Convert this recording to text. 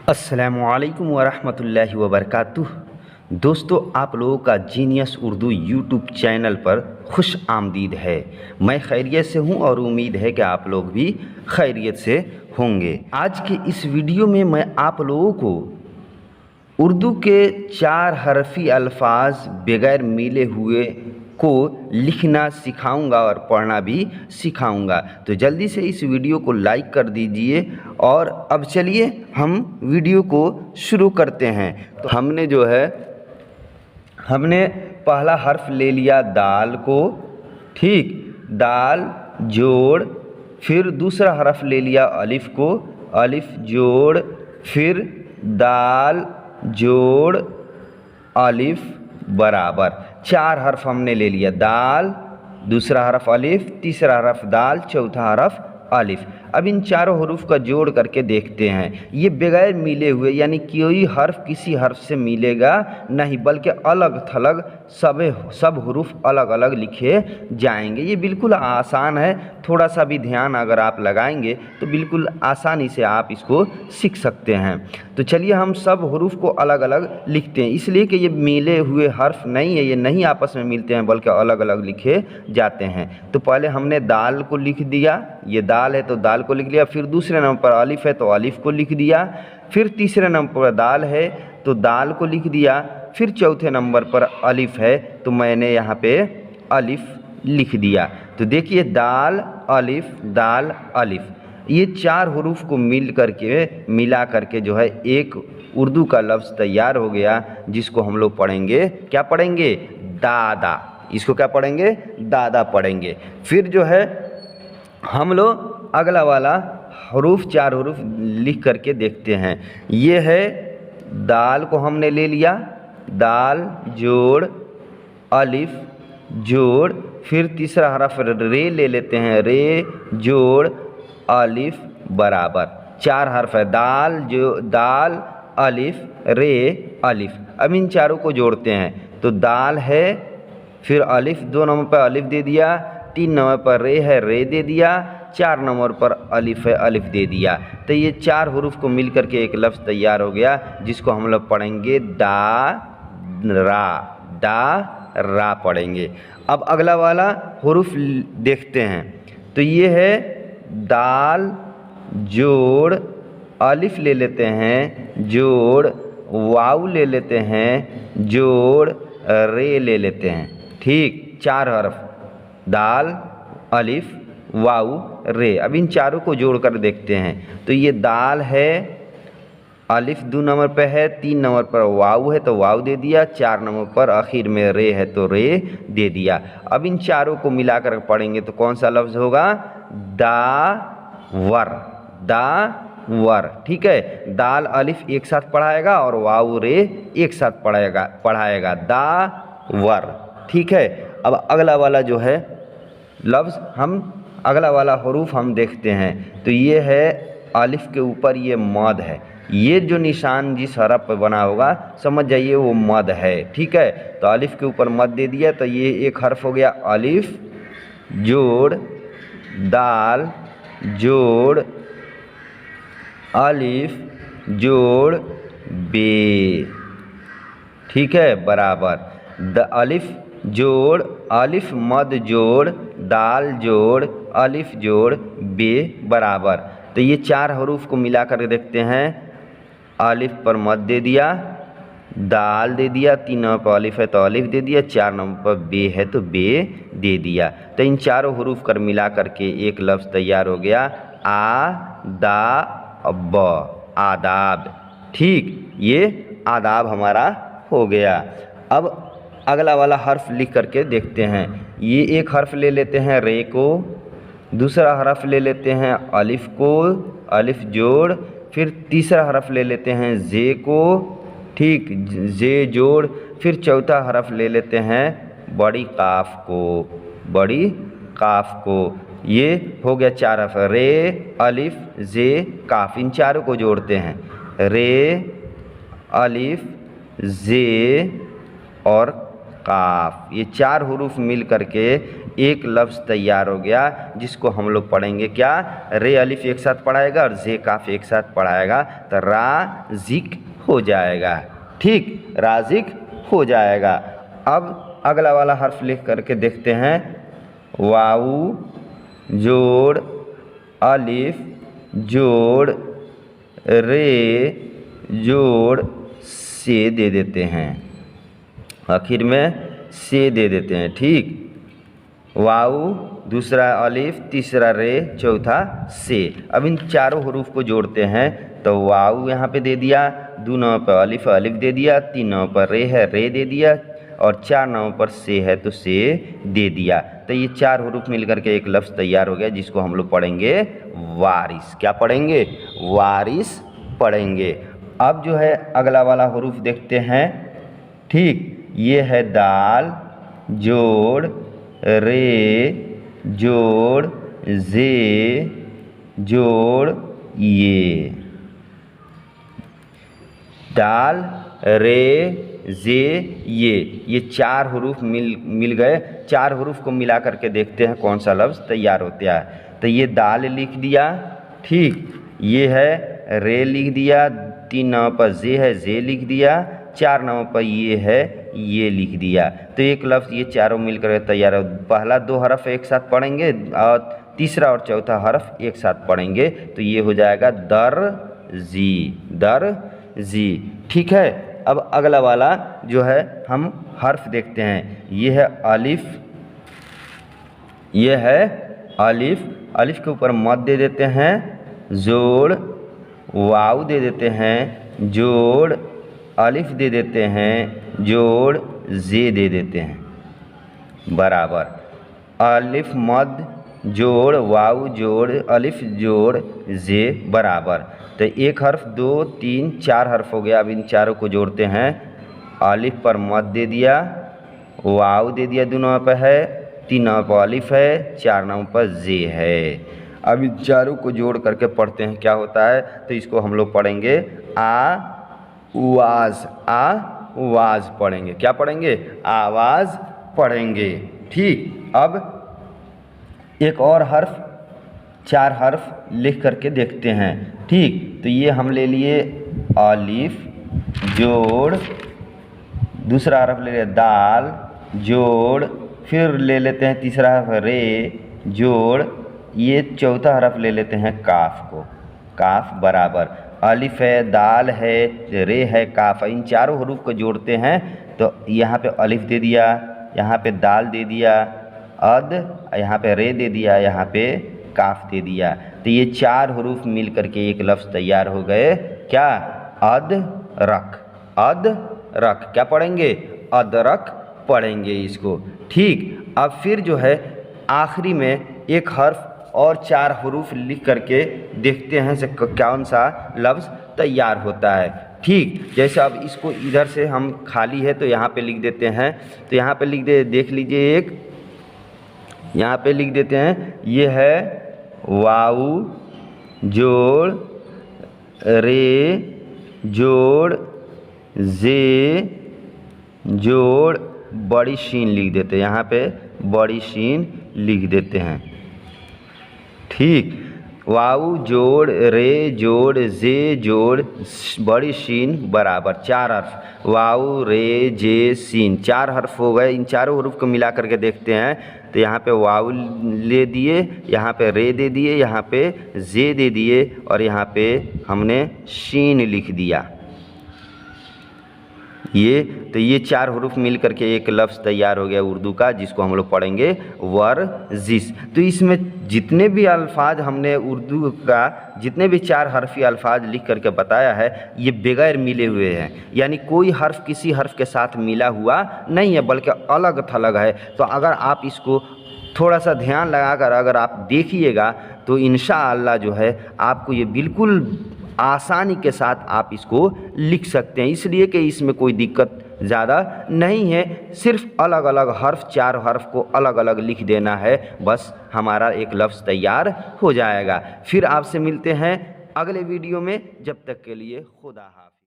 अस्सलामुअलैकुम वरहमतुल्लाहि वबरकातुह। दोस्तों, आप लोगों का जीनियस उर्दू यूट्यूब चैनल पर खुश आमदीद है। मैं खैरियत से हूं और उम्मीद है कि आप लोग भी खैरियत से होंगे। आज के इस वीडियो में मैं आप लोगों को उर्दू के 4 हरफी अल्फाज बगैर मिले हुए को लिखना सिखाऊंगा और पढ़ना भी सिखाऊंगा। तो जल्दी से इस वीडियो को लाइक कर दीजिए और अब चलिए हम वीडियो को शुरू करते हैं। तो हमने पहला हर्फ ले लिया दाल को, ठीक, दाल जोड़, फिर दूसरा हर्फ ले लिया अलिफ को, अलिफ जोड़, फिर दाल जोड़ अलिफ बराबर 4 हर्फ हमने ले लिया। दाल, दूसरा हर्फ अलिफ, तीसरा हर्फ दाल, चौथा हर्फ अलिफ। अब इन चारों हरूफ का जोड़ करके देखते हैं। ये बगैर मिले हुए, यानी कोई हर्फ किसी हर्फ से मिलेगा नहीं, बल्कि अलग थलग सब हरूफ अलग अलग लिखे जाएंगे। ये बिल्कुल आसान है, थोड़ा सा भी ध्यान अगर आप लगाएंगे तो बिल्कुल आसानी से आप इसको सीख सकते हैं। तो चलिए हम सब हरूफ को अलग अलग लिखते हैं, इसलिए कि ये मिले हुए हर्फ नहीं है, ये नहीं आपस में मिलते हैं बल्कि अलग अलग लिखे जाते हैं। तो पहले हमने दाल को लिख दिया, ये दाल है तो दाल को लिख लिया, फिर दूसरे नंबर पर अलिफ है तो अलिफ को लिख दिया, फिर तीसरे नंबर पर दाल है तो दाल को लिख दिया, फिर चौथे नंबर पर अलिफ है तो मैंने यहाँ पे अलिफ लिख दिया। तो देखिए दाल अलिफ, ये 4 हरूफ को मिला करके जो है एक उर्दू का लफ्ज़ तैयार हो गया, जिसको हम लोग पढ़ेंगे, क्या पढ़ेंगे, दादा। इसको क्या पढ़ेंगे, दादा पढ़ेंगे। फिर जो है हम लोग अगला वाला हरूफ 4 हरूफ लिख करके देखते हैं। ये है दाल को हमने ले लिया, दाल जोड़ अलिफ जोड़, फिर तीसरा हरफ रे ले लेते हैं, रे जोड़ अलिफ बराबर 4 हर्फ है, दाल अलिफ रे अलिफ। अब इन चारों को जोड़ते हैं तो दाल है, फिर अलिफ 2 नंबर पर अलिफ दे दिया, 3 नंबर पर रे है, रे दे दिया, 4 नंबर पर अलिफ है, अलिफ दे दिया। तो ये 4 हरूफ को मिल करके एक लफ्ज़ तैयार हो गया, जिसको हम लोग पढ़ेंगे दा रा पढ़ेंगे। अब अगला वाला हरूफ देखते हैं। तो ये है दाल जोड़ अलिफ ले लेते हैं, जोड़ वाव ले लेते हैं, जोड़ रे ले लेते हैं, ठीक, 4 हर्फ दाल अलिफ वाव रे। अब इन चारों को जोड़ कर देखते हैं। तो ये दाल है, अलिफ 2 नंबर पे है, 3 नंबर पर वाव है तो वाव दे दिया, 4 नंबर पर आखिर में रे है तो रे दे दिया। अब इन चारों को मिलाकर पढ़ेंगे तो कौन सा लफ्ज़ होगा, दावर, ठीक है। दाल अलिफ एक साथ पढ़ाएगा और वाव रे एक साथ पढ़ाएगा दावर, ठीक है। अब अगला वाला जो है लफ्ज़ अगला वाला हरूफ हम देखते हैं। तो ये है अलिफ के ऊपर ये मद है, ये जो निशान जिस हरफ पर बना होगा समझ जाइए वो मद है, ठीक है। तो अलिफ के ऊपर मद दे दिया तो ये एक हर्फ हो गया, अलिफ जोड़ दाल जोड़ अलिफ जोड़ बे, ठीक है, बराबर अलिफ जोड़ अलिफ मद जोड़ दाल जोड़ अलिफ जोड़ बे बराबर। तो ये 4 हरूफ को मिला कर देखते हैं। अलिफ पर मद दे दिया, दाल दे दिया, 3 नंबर पर अलिफ है तो अलिफ दे दिया, 4 नंबर पर बे है तो बे दे दिया। तो इन चारों हरूफ कर मिला करके एक लफ्ज़ तैयार हो गया, आदाब, ठीक, ये आदाब हमारा हो गया। अब अगला वाला हर्फ लिख करके देखते हैं। ये एक हर्फ ले लेते हैं रे को, दूसरा हर्फ ले लेते हैं अलिफ को, अलिफ जोड़, फिर तीसरा हर्फ ले लेते हैं जे को, ठीक, जे जोड़, फिर चौथा हर्फ ले लेते हैं बड़ी काफ को। ये हो गया 4 हर्फ, रे अलिफ जे काफ। इन चारों को जोड़ते हैं, रे अलिफ जे और काफ। ये 4 हरूफ मिल करके एक लफ्ज़ तैयार हो गया जिसको हम लोग पढ़ेंगे क्या, रे अलिफ एक साथ पढ़ाएगा और जे काफ एक साथ पढ़ाएगा तो राजिक हो जाएगा। ठीक, राजिक हो जाएगा। अब अगला वाला हर्फ लिख करके देखते हैं। वाऊ जोड़ अलिफ जोड़ रे जोड़ से दे देते हैं, आखिर में से दे देते हैं। ठीक, वाऊ, दूसरा अलिफ, तीसरा रे, चौथा से। अब इन चारों हरूफ को जोड़ते हैं तो वाऊ यहाँ पे दे दिया, 2 नाव पर अलिफ अलिफ दे दिया, 3 नाव पर रे है रे दे दिया और 4 नाव पर से है तो से दे दिया। तो ये 4 हरूफ मिलकर के एक लफ्ज़ तैयार हो गया जिसको हम लोग पढ़ेंगे वारिस। क्या पढ़ेंगे, वारिस पढ़ेंगे। अब जो है अगला वाला हरूफ देखते हैं। ठीक, ये है दाल जोड़ रे जोड़ जे जोड़ ये। दाल रे जे ये 4 हरूफ मिल गए। 4 हरूफ को मिला करके देखते हैं कौन सा लफ्ज़ तैयार होता है। तो ये दाल लिख दिया। ठीक, ये है रे लिख दिया, 3 नाव पर जे है जे लिख दिया, 4 नाव पर ये है ये लिख दिया। तो एक लफ्ज़ ये चारों मिलकर तैयार है। पहला 2 हरफ एक साथ पढ़ेंगे और तीसरा और चौथा हरफ एक साथ पढ़ेंगे तो ये हो जाएगा दर जी। ठीक है, अब अगला वाला जो है हम हर्फ देखते हैं। ये है अलिफ, ये है अलिफ, अलिफ के ऊपर मद दे देते हैं, जोड़ वाऊ दे देते हैं, जोड़ अलिफ दे देते हैं, जोड़ जे दे देते हैं बराबर। अलिफ मद जोड़ वाऊ जोड़ अलिफ जोड़ जे बराबर। तो एक हर्फ 2 3 4 हर्फ हो गया। अब इन चारों को जोड़ते हैं। अलिफ पर मद दे दिया, वाऊ दे दिया, 2 नाव पर है, 3 नाव पर अलिफ है, 4 नाव पर जे है। अब इन चारों को जोड़ करके पढ़ते हैं क्या होता है। तो इसको हम लोग पढ़ेंगे आवाज़ पढ़ेंगे। क्या पढ़ेंगे, आवाज़ पढ़ेंगे। ठीक, अब एक और हर्फ 4 हर्फ लिख करके देखते हैं। ठीक, तो ये हम ले लिए अलिफ जोड़, दूसरा हर्फ ले लिया दाल जोड़, फिर ले लेते हैं तीसरा हर्फ रे जोड़, ये चौथा हर्फ ले लेते हैं काफ को, काफ बराबर। अलिफ है, दाल है, रे है, काफ है। इन चारों हरूफ को जोड़ते हैं तो यहाँ पे अलिफ दे दिया, यहाँ पे दाल दे दिया, अद, यहाँ पे रे दे दिया, यहाँ पे काफ दे दिया। तो ये 4 हरूफ मिल करके एक लफ्ज़ तैयार हो गए। क्या, अदरक। क्या पढ़ेंगे, अदरक पढ़ेंगे इसको। ठीक, अब फिर जो है आखिरी में एक हर्फ और 4 हरूफ लिख करके देखते हैं से कौन सा लफ्ज़ तैयार होता है। ठीक, जैसे अब इसको इधर से हम खाली है तो यहाँ पे लिख देते हैं। तो यहाँ पे देख लीजिए, एक यहाँ पे लिख देते हैं। ये है वाऊ जोड़ रे जोड़ जे जोड़ बड़ी शीन लिख देते हैं। यहाँ पे बड़ी शीन लिख देते हैं। ठीक, वाऊ जोड़ रे जोड़ जे जोड़ बड़ी शीन बराबर 4 हर्फ, वाऊ रे जे शीन 4 हर्फ हो गए। इन चारों हरूफ को मिला करके देखते हैं तो यहाँ पे वाऊ ले दिए, यहाँ पे रे दे दिए, यहाँ पे जे दे दिए और यहाँ पे हमने शीन लिख दिया। ये 4 हरूफ मिल करके एक लफ्ज़ तैयार हो गया उर्दू का जिसको हम लोग पढ़ेंगे वर्जिश। तो इसमें जितने भी अल्फाज हमने उर्दू का जितने भी 4 हरफी अल्फाज लिख करके बताया है ये बगैर मिले हुए हैं, यानी कोई हर्फ किसी हर्फ के साथ मिला हुआ नहीं है बल्कि अलग थलग है। तो अगर आप इसको थोड़ा सा ध्यान लगाकर अगर आप देखिएगा तो इंशाअल्लाह जो है आपको ये बिल्कुल आसानी के साथ आप इसको लिख सकते हैं। इसलिए कि इसमें कोई दिक्कत ज़्यादा नहीं है, सिर्फ अलग अलग हर्फ 4 हर्फ को अलग अलग लिख देना है, बस हमारा एक लफ्ज़ तैयार हो जाएगा। फिर आपसे मिलते हैं अगले वीडियो में, जब तक के लिए खुदा हाफ़िज़।